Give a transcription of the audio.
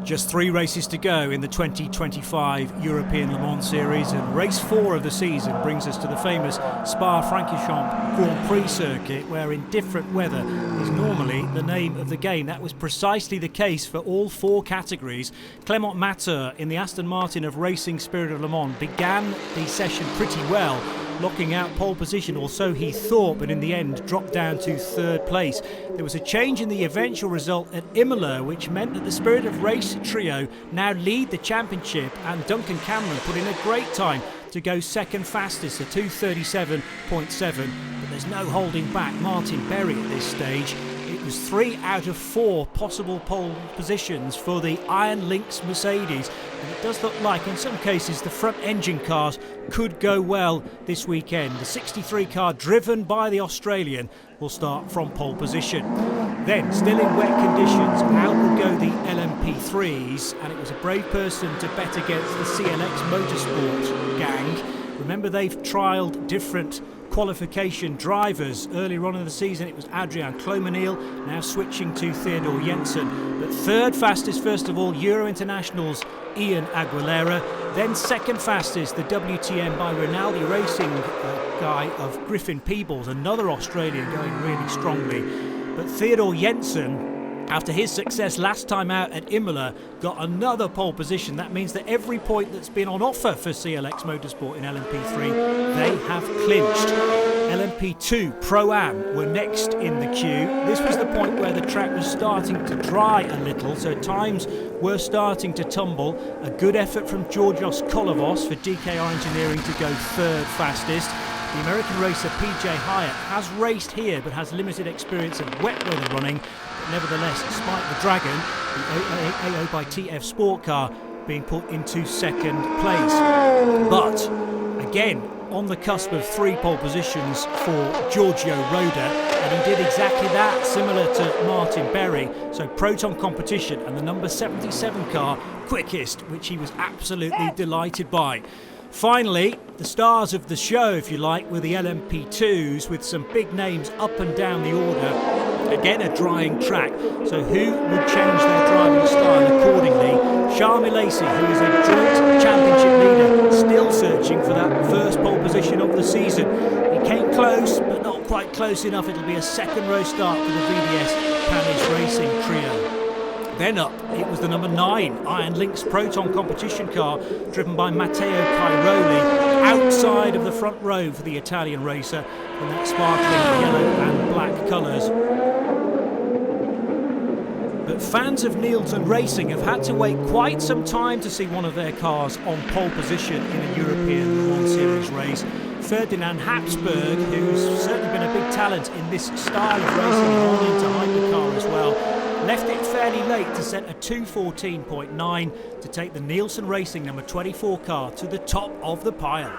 Just 3 races to go in the 2025 European Le Mans Series, and race 4 of the season brings us to the famous Spa-Francorchamps Grand Prix circuit, where indifferent weather is normally the name of the game. That was precisely the case for all 4 categories. Clément Matter in the Aston Martin of Racing Spirit of Le Mans began the session pretty well, locking out pole position, or so he thought, but in the end dropped down to 3rd place. There was a change in the eventual result at Imola, which meant that the Spirit of Race trio now lead the championship, and Duncan Cameron put in a great time to go second fastest at 2:37.7, but there's no holding back Martin Berry at this stage. It was 3 out of 4 possible pole positions for the Iron Lynx Mercedes, and it does look like in some cases the front engine cars could go well this weekend. The 63 car driven by the Australian will start from pole position. Then, still in wet conditions, out will go the LMP3s, and it was a brave person to bet against the CLX Motorsport gang. Remember, they've trialled different qualification drivers. Earlier on in the season it was Adrian Clomenil, now switching to Theodore Jensen. But 3rd fastest, first of all, Euro International's Ian Aguilera. Then 2nd fastest, the WTM by Rinaldi Racing guy of Griffin Peebles, another Australian going really strongly. But Theodore Jensen, after his success last time out at Imola, got another pole position. That means that every point that's been on offer for CLX Motorsport in LMP3, they have clinched. LMP2 Pro-Am were next in the queue. This was the point where the track was starting to dry a little, so times were starting to tumble. A good effort from Georgios Kolovos for DKR Engineering to go 3rd fastest. The American racer PJ Hyatt has raced here but has limited experience of wet weather running. But nevertheless, Spike the Dragon, the AO by TF Sport car, being put into 2nd place. But again, on the cusp of 3 pole positions for Giorgio Roda, and he did exactly that, similar to Martin Berry. So Proton competition and the number 77 car quickest, which he was absolutely delighted by. Finally, the stars of the show, if you like, were the LMP2s, with some big names up and down the order. Again, a drying track, so who would change their driving style accordingly? Charles Lacey, who is a joint championship leader, still searching for that first pole position of the season. He came close, but not quite close enough. It'll be a 2nd row start for the VDS Panis Racing trio. Then up, it was the number 9 Iron Lynx Proton competition car, driven by Matteo Cairoli, outside of the front row for the Italian racer in that sparkling yellow and black colours. But fans of Nielsen Racing have had to wait quite some time to see one of their cars on pole position in a European Le Mans Series race. Ferdinand Habsburg, who's certainly been a big talent in this style of racing, on into hypercar as well, left it fairly late to set a 2:14.9 to take the Nielsen Racing number 24 car to the top of the pile.